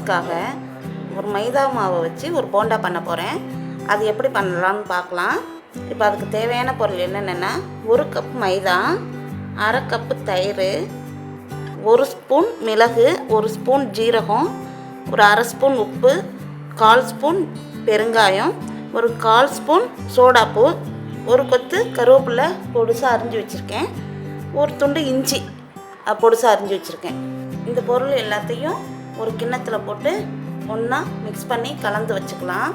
ஸ்நாக்ஸ்க்காக ஒரு மைதா மாவை வச்சு ஒரு போண்டா பண்ண போகிறேன். அது எப்படி பண்ணலான்னு பார்க்கலாம். இப்போ அதுக்கு தேவையான பொருள் என்னென்னா, 1 கப் மைதா, அரை கப்பு தயிர், 1 ஸ்பூன் மிளகு, 1 ஸ்பூன் ஜீரகம், ஒரு அரை ஸ்பூன் உப்பு, 1/4 ஸ்பூன் பெருங்காயம், ஒரு 1/4 ஸ்பூன் சோடாப்பூ, ஒரு கொத்து கருவேப்பிலை பொடிசாக அரிஞ்சு வச்சுருக்கேன், ஒரு துண்டு இஞ்சி பொடிசாக அரிஞ்சு வச்சுருக்கேன். இந்த பொருள் எல்லாத்தையும் ஒரு கிண்ணத்தில் போட்டு ஒன்றா மிக்ஸ் பண்ணி கலந்து வச்சுக்கலாம்.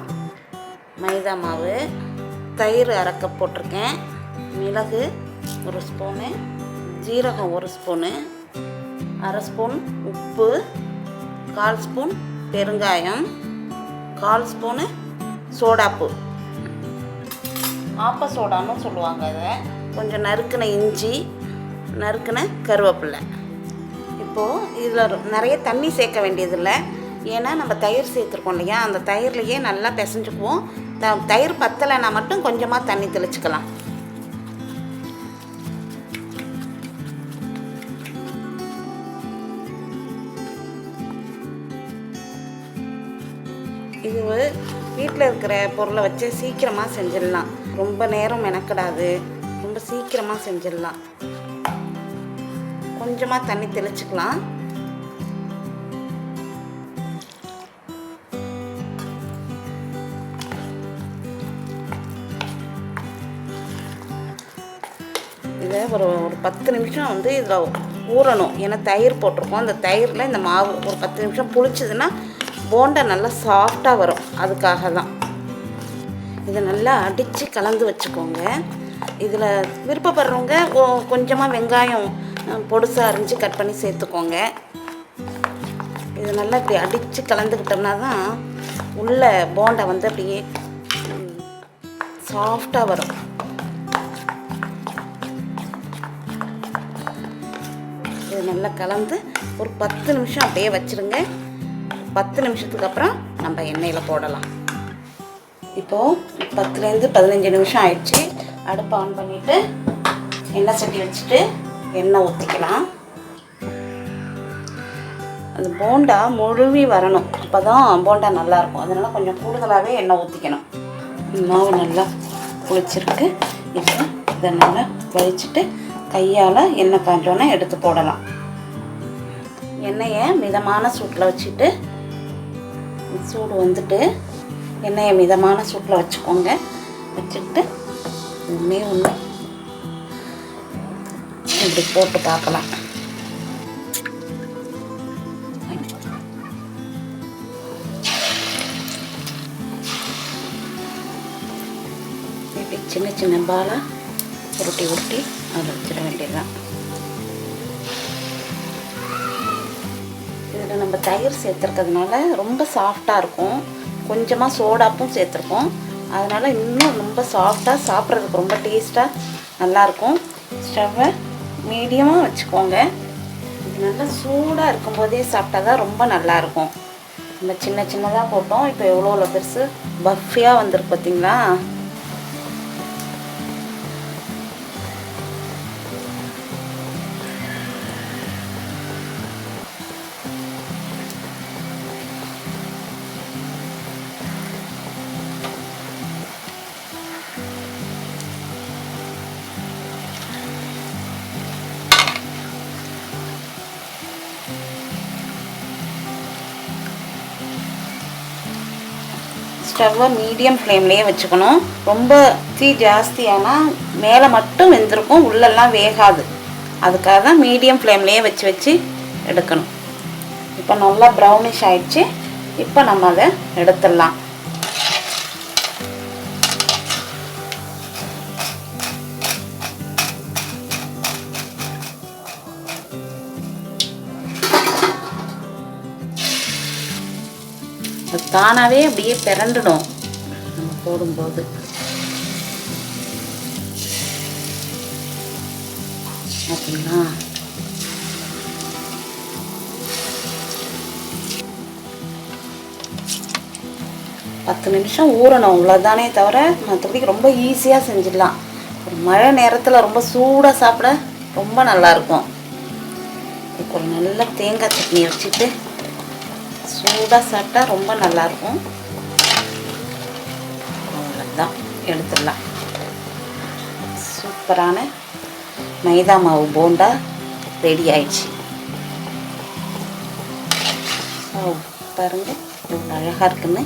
மைதா மாவு, தயிர் அரை கப் போட்டிருக்கேன், மிளகு 1 ஸ்பூனு, ஜீரகம் 1 ஸ்பூனு, அரை ஸ்பூன் உப்பு, 1/4 ஸ்பூன் பெருங்காயம், 1/4 ஸ்பூனு சோடாப்பூ, ஆப்ப சோடான்னு சொல்லுவாங்க. அதை கொஞ்சம் நறுக்கின இஞ்சி, நறுக்கின கருவேப்பிலை. இப்போது இதில் நிறைய தண்ணி சேர்க்க வேண்டியதில்லை. ஏன்னா நம்ம தயிர் சேர்த்துருக்கோம் இல்லையா, அந்த தயிர்லையே நல்லா பிசைஞ்சுக்குவோம். தயிர் பத்தலைன்னா மட்டும் கொஞ்சமாக தண்ணி தெளிச்சுக்கலாம். இது வீட்டில் இருக்கிற பொருளை வச்சு சீக்கிரமாக செஞ்சிடலாம். ரொம்ப நேரம் மெனக்கிடாது, ரொம்ப சீக்கிரமாக செஞ்சிடலாம். கொஞ்சமாக தண்ணி தெளிச்சுக்கலாம். இதை ஒரு 10 நிமிஷம் இதில் ஊறணும். ஏன்னா தயிர் போட்டிருக்கோம். அந்த தயிரில் இந்த மாவு ஒரு 10 நிமிஷம் புளிச்சதுன்னா போண்டா நல்லா சாஃப்டாக வரும். அதுக்காக தான் இதை நல்லா அடித்து கலந்து வச்சுக்கோங்க. இதில் விருப்பப்படுறவங்க கொஞ்சமாக வெங்காயம் பொடிசாக அரிஞ்சு கட் பண்ணி சேர்த்துக்கோங்க. இது நல்லா இப்படி அடித்து கலந்துக்கிட்டோம்னா தான் உள்ள போண்டா அப்படியே சாஃப்டாக வரும். இது நல்லா கலந்து ஒரு 10 நிமிஷம் அப்படியே வச்சுருங்க. 10 நிமிஷத்துக்கு அப்புறம் நம்ம எண்ணெயில் போடலாம். இப்போது 10லேருந்து 15 நிமிஷம் ஆயிடுச்சு. அடுப்பை ஆன் பண்ணிவிட்டு எண்ணெய் சட்டி வச்சுட்டு எண்ணெய் ஊற்றிக்கலாம். அந்த போண்டா முழுவி வரணும், அப்போ தான் போண்டா நல்லாயிருக்கும். அதனால் கொஞ்சம் கூடுதலாகவே எண்ணெய் ஊற்றிக்கணும். மாவு நல்லா புளிச்சிருக்கு. இப்போ இதை நல்லா வலிச்சுட்டு கையால் எண்ணெய் காஞ்சோன்னே எடுத்து போடலாம். எண்ணெயை மிதமான சூட்டில் வச்சுட்டு, சூடு வந்துட்டு எண்ணெயை மிதமான சூட்டில் வச்சுக்கோங்க. வச்சுக்கிட்டு ஒன்றே ஒன்று இப்படி போட்டு பார்க்கலாம். இப்படி சின்ன சின்ன பாலாக உருட்டி உருட்டி அதை வச்சிட வேண்டியதுதான். இதில் நம்ம தயிர் சேர்த்துருக்கிறதுனால ரொம்ப சாஃப்டாக இருக்கும். கொஞ்சமாக சோடாப்பும் சேர்த்துருக்கோம். அதனால் இன்னும் ரொம்ப சாஃப்டாக, சாப்பிட்றதுக்கு ரொம்ப டேஸ்ட்டாக நல்லாயிருக்கும். ஸ்டவ்வை மீடியமாக வச்சுக்கோங்க. இது நல்லா சூடாக இருக்கும்போதே சாப்பிட்டா தான் ரொம்ப நல்லாயிருக்கும். நம்ம சின்ன சின்னதாக போட்டோம். இப்போ எவ்வளோ பெருசு பஃபியாக வந்துருக்கு பார்த்தீங்களா? ஸ்டவ்வை மீடியம் ஃப்ளேம்லேயே வச்சுக்கணும். ரொம்ப தீ ஜாஸ்தியானால் மேலே மட்டும் வெந்திருக்கும், உள்ளெல்லாம் வேகாது. அதுக்காக தான் மீடியம் ஃப்ளேம்லேயே வச்சு வச்சு எடுக்கணும். இப்போ நல்லா ப்ரௌனிஷ் ஆயிடுச்சு. இப்போ நம்ம அதை எடுத்துடலாம். அது தானாகவே அப்படியே பிறண்டுடும் நம்ம போடும்போது. அப்படின்னா 10 நிமிஷம் ஊறணும், அவ்வளோதானே தவிர மற்றபடி ரொம்ப ஈஸியாக செஞ்சிடலாம். ஒரு மழை நேரத்தில் ரொம்ப சூடாக சாப்பிட ரொம்ப நல்லாயிருக்கும். இப்போ ஒரு நல்ல தேங்காய் சட்னி வச்சுட்டு சூடாக சாப்பிட்டா ரொம்ப நல்லாயிருக்கும். அவ்வளோதான், எடுத்துடலாம். சூப்பரான மைதா மாவு போண்டா ரெடி ஆயிடுச்சு. பாருங்கள் எவ்வளோ அழகாக இருக்குன்னு.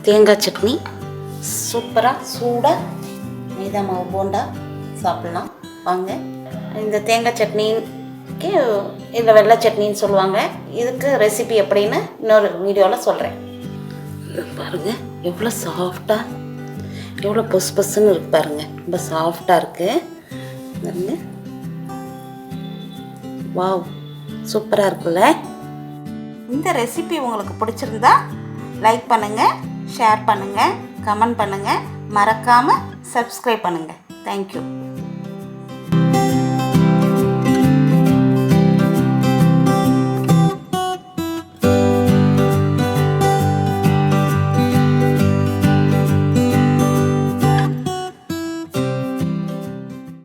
தேங்காய் சட்னி சூப்பராக சூடாக மைதா மாவு போண்டா சாப்பிட்லாம் வாங்க. இந்த தேங்காய் சட்னிக்கு இல்லை வெள்ளை சட்னின்னு சொல்லுவாங்க. இதுக்கு ரெசிபி எப்படின்னு இன்னொரு வீடியோவில் சொல்கிறேன். பாருங்கள் எவ்வளோ சாஃப்டாக, எவ்வளோ பொசு பொசுன்னு இருக்கு பாருங்கள். ரொம்ப சாஃப்டாக இருக்குது பாருங்க. வாவ், சூப்பராக இருக்குல்ல. இந்த ரெசிபி உங்களுக்கு பிடிச்சிருந்தா லைக் பண்ணுங்கள், ஷேர் பண்ணுங்கள், கமெண்ட் பண்ணுங்கள், மறக்காமல் சப்ஸ்கிரைப் பண்ணுங்கள். தேங்க்யூ.